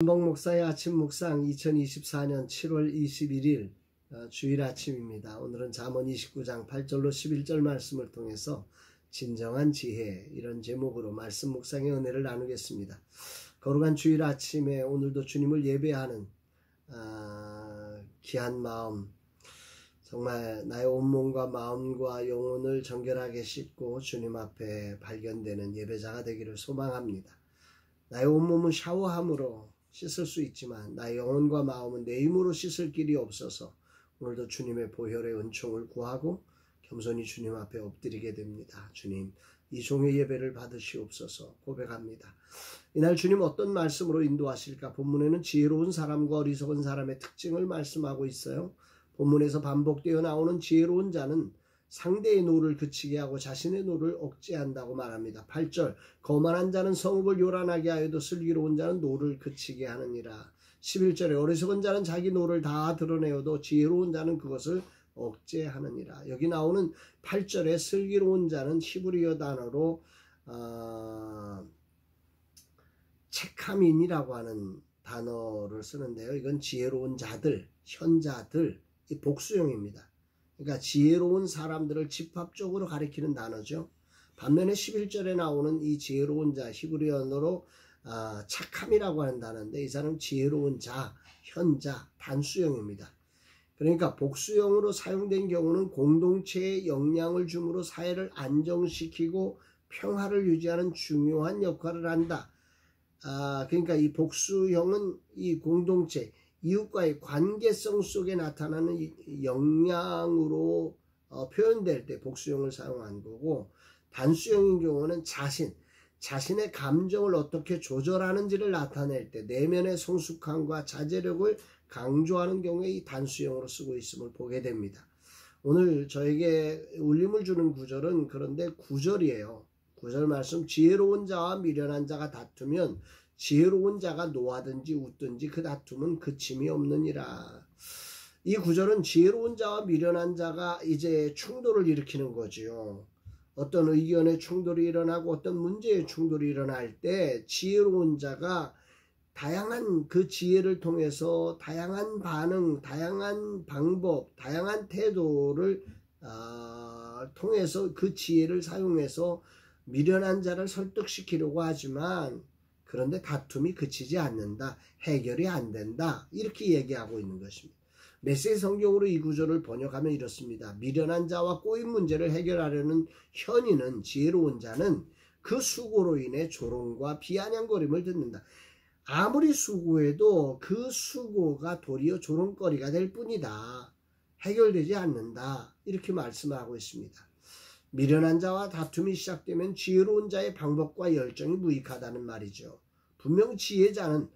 한복 목사의 아침 묵상 2024년 7월 21일 주일 아침입니다. 오늘은 잠언 29장 8절로 11절 말씀을 통해서 진정한 지혜, 이런 제목으로 말씀 묵상의 은혜를 나누겠습니다. 거룩한 주일 아침에 오늘도 주님을 예배하는 귀한 마음, 정말 나의 온몸과 마음과 영혼을 정결하게 씻고 주님 앞에 발견되는 예배자가 되기를 소망합니다. 나의 온몸은 샤워함으로 씻을 수 있지만 나의 영혼과 마음은 내 힘으로 씻을 길이 없어서 오늘도 주님의 보혈의 은총을 구하고 겸손히 주님 앞에 엎드리게 됩니다. 주님, 이 종의 예배를 받으시옵소서 고백합니다. 이날 주님 어떤 말씀으로 인도하실까? 본문에는 지혜로운 사람과 어리석은 사람의 특징을 말씀하고 있어요. 본문에서 반복되어 나오는 지혜로운 자는 상대의 노를 그치게 하고 자신의 노를 억제한다고 말합니다. 8절, 거만한 자는 성읍을 요란하게 하여도 슬기로운 자는 노를 그치게 하느니라. 11절에 어리석은 자는 자기 노를 다 드러내어도 지혜로운 자는 그것을 억제하느니라. 여기 나오는 8절에 슬기로운 자는 히브리어 단어로 체카민이라고 하는 단어를 쓰는데요. 이건 지혜로운 자들, 현자들, 이 복수형입니다. 그러니까 지혜로운 사람들을 집합적으로 가리키는 단어죠. 반면에 11절에 나오는 이 지혜로운 자, 히브리어로 착함이라고 하는 단어인데 이 사람은 지혜로운 자, 현자, 단수형입니다. 그러니까 복수형으로 사용된 경우는 공동체에 영향을 주므로 사회를 안정시키고 평화를 유지하는 중요한 역할을 한다. 그러니까 이 복수형은 이 공동체, 이웃과의 관계성 속에 나타나는 영향으로 표현될 때 복수형을 사용한 거고, 단수형인 경우는 자신의 감정을 어떻게 조절하는지를 나타낼 때 내면의 성숙함과 자제력을 강조하는 경우에 이 단수형으로 쓰고 있음을 보게 됩니다. 오늘 저에게 울림을 주는 구절은 그런데 9절이에요. 9절 말씀, 지혜로운 자와 미련한 자가 다투면 지혜로운 자가 노하든지 웃든지 그 다툼은 그침이 없느니라. 이 구절은 지혜로운 자와 미련한 자가 이제 충돌을 일으키는 거지요. 어떤 의견의 충돌이 일어나고 어떤 문제의 충돌이 일어날 때 지혜로운 자가 다양한 그 지혜를 통해서 다양한 반응, 다양한 방법, 다양한 태도를 통해서 그 지혜를 사용해서 미련한 자를 설득시키려고 하지만 그런데 다툼이 그치지 않는다. 해결이 안 된다. 이렇게 얘기하고 있는 것입니다. 메시지 성경으로 이 구절을 번역하면 이렇습니다. 미련한 자와 꼬인 문제를 해결하려는 현인은, 지혜로운 자는 그 수고로 인해 조롱과 비아냥거림을 듣는다. 아무리 수고해도 그 수고가 도리어 조롱거리가 될 뿐이다. 해결되지 않는다. 이렇게 말씀하고 있습니다. 미련한 자와 다툼이 시작되면 지혜로운 자의 방법과 열정이 무익하다는 말이죠. 분명 지혜자는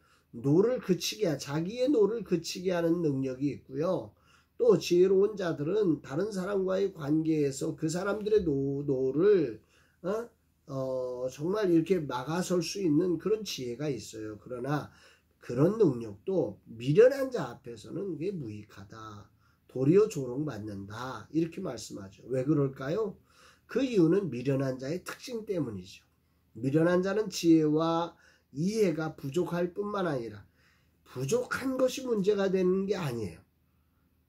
자기의 노를 그치게 하는 능력이 있고요. 또 지혜로운 자들은 다른 사람과의 관계에서 그 사람들의 노를 정말 이렇게 막아설 수 있는 그런 지혜가 있어요. 그러나 그런 능력도 미련한 자 앞에서는 그게 무익하다. 도리어 조롱받는다. 이렇게 말씀하죠. 왜 그럴까요? 그 이유는 미련한 자의 특징 때문이죠. 미련한 자는 지혜와 이해가 부족할 뿐만 아니라 부족한 것이 문제가 되는 게 아니에요.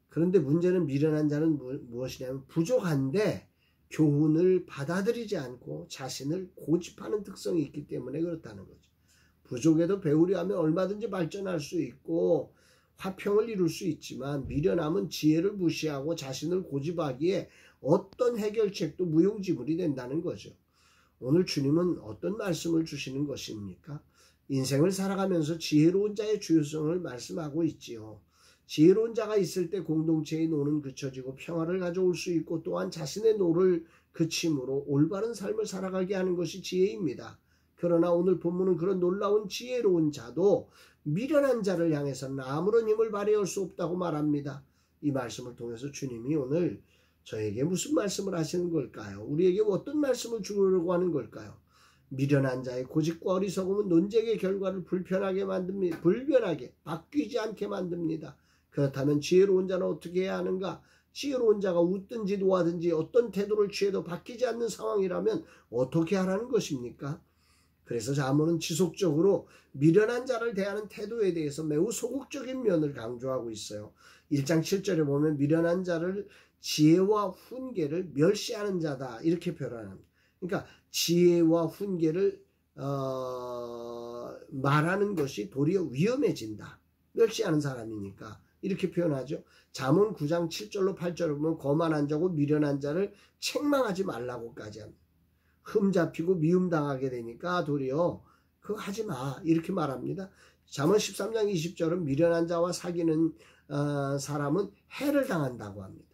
그런데 문제는 미련한 자는 무엇이냐면 부족한데 교훈을 받아들이지 않고 자신을 고집하는 특성이 있기 때문에 그렇다는 거죠. 부족해도 배우려 하면 얼마든지 발전할 수 있고 화평을 이룰 수 있지만 미련함은 지혜를 무시하고 자신을 고집하기에 어떤 해결책도 무용지물이 된다는 거죠. 오늘 주님은 어떤 말씀을 주시는 것입니까? 인생을 살아가면서 지혜로운 자의 주요성을 말씀하고 있지요. 지혜로운 자가 있을 때 공동체의 노는 그쳐지고 평화를 가져올 수 있고 또한 자신의 노를 그침으로 올바른 삶을 살아가게 하는 것이 지혜입니다. 그러나 오늘 본문은 그런 놀라운 지혜로운 자도 미련한 자를 향해서는 아무런 힘을 발휘할 수 없다고 말합니다. 이 말씀을 통해서 주님이 오늘 저에게 무슨 말씀을 하시는 걸까요? 우리에게 어떤 말씀을 주려고 하는 걸까요? 미련한 자의 고집과 어리석음은 논쟁의 결과를 불편하게 바뀌지 않게 만듭니다. 그렇다면 지혜로운 자는 어떻게 해야 하는가? 지혜로운 자가 웃든지 노하든지 어떤 태도를 취해도 바뀌지 않는 상황이라면 어떻게 하라는 것입니까? 그래서 잠언은 지속적으로 미련한 자를 대하는 태도에 대해서 매우 소극적인 면을 강조하고 있어요. 1장 7절에 보면 미련한 자를 지혜와 훈계를 멸시하는 자다 이렇게 표현합니다. 그러니까 지혜와 훈계를 말하는 것이 도리어 위험해진다. 멸시하는 사람이니까 이렇게 표현하죠. 잠언 9장 7절로 8절을 보면 거만한 자고 미련한 자를 책망하지 말라고까지 합니다. 흠 잡히고 미움 당하게 되니까 도리어 그거 하지 마 이렇게 말합니다. 잠언 13장 20절은 미련한 자와 사귀는 사람은 해를 당한다고 합니다.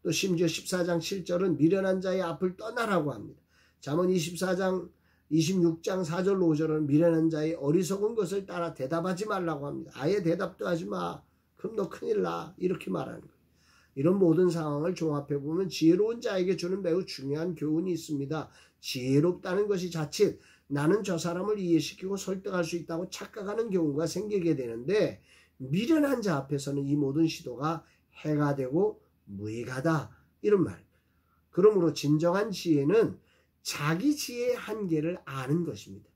또 심지어 14장 7절은 미련한 자의 앞을 떠나라고 합니다. 잠언 26장 4절 5절은 미련한 자의 어리석은 것을 따라 대답하지 말라고 합니다. 아예 대답도 하지 마. 그럼 너 큰일 나. 이렇게 말하는 거예요. 이런 모든 상황을 종합해 보면 지혜로운 자에게 주는 매우 중요한 교훈이 있습니다. 지혜롭다는 것이 자칫 나는 저 사람을 이해시키고 설득할 수 있다고 착각하는 경우가 생기게 되는데 미련한 자 앞에서는 이 모든 시도가 해가 되고 무익하다. 이런 말. 그러므로 진정한 지혜는 자기 지혜의 한계를 아는 것입니다.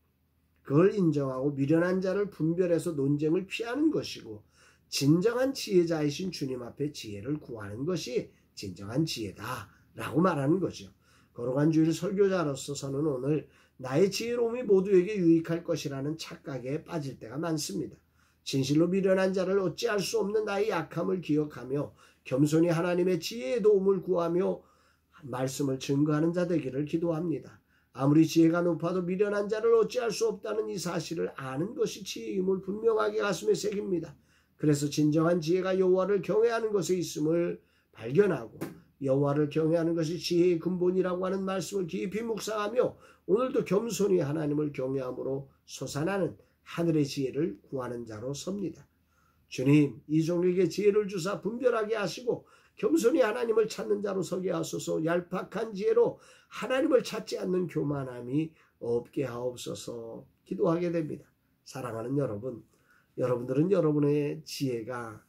그걸 인정하고 미련한 자를 분별해서 논쟁을 피하는 것이고 진정한 지혜자이신 주님 앞에 지혜를 구하는 것이 진정한 지혜다라고 말하는 거죠. 거룩한 주일 설교자로서 저는 오늘 나의 지혜로움이 모두에게 유익할 것이라는 착각에 빠질 때가 많습니다. 진실로 미련한 자를 어찌할 수 없는 나의 약함을 기억하며 겸손히 하나님의 지혜의 도움을 구하며 말씀을 증거하는 자 되기를 기도합니다. 아무리 지혜가 높아도 미련한 자를 어찌할 수 없다는 이 사실을 아는 것이 지혜임을 분명하게 가슴에 새깁니다. 그래서 진정한 지혜가 여호와를 경외하는 것에 있음을 발견하고 여호와를 경외하는 것이 지혜의 근본이라고 하는 말씀을 깊이 묵상하며 오늘도 겸손히 하나님을 경외함으로 솟아나는 하늘의 지혜를 구하는 자로 섭니다. 주님, 이 종에게 지혜를 주사 분별하게 하시고 겸손히 하나님을 찾는 자로 서게 하소서. 얄팍한 지혜로 하나님을 찾지 않는 교만함이 없게 하옵소서. 기도하게 됩니다. 사랑하는 여러분, 여러분들은 여러분의 지혜가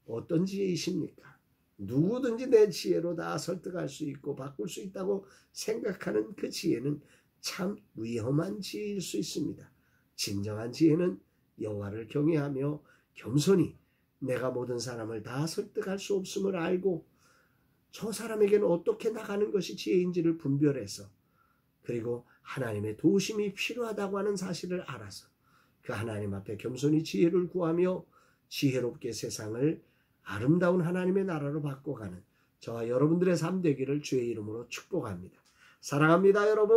어떤 지혜이십니까? 누구든지 내 지혜로 다 설득할 수 있고 바꿀 수 있다고 생각하는 그 지혜는 참 위험한 지혜일 수 있습니다. 진정한 지혜는 여호와를 경외하며 겸손히 내가 모든 사람을 다 설득할 수 없음을 알고 저 사람에게는 어떻게 나가는 것이 지혜인지를 분별해서 그리고 하나님의 도우심이 필요하다고 하는 사실을 알아서 그 하나님 앞에 겸손히 지혜를 구하며 지혜롭게 세상을 아름다운 하나님의 나라로 바꿔가는 저와 여러분들의 삶 되기를 주의 이름으로 축복합니다. 사랑합니다, 여러분.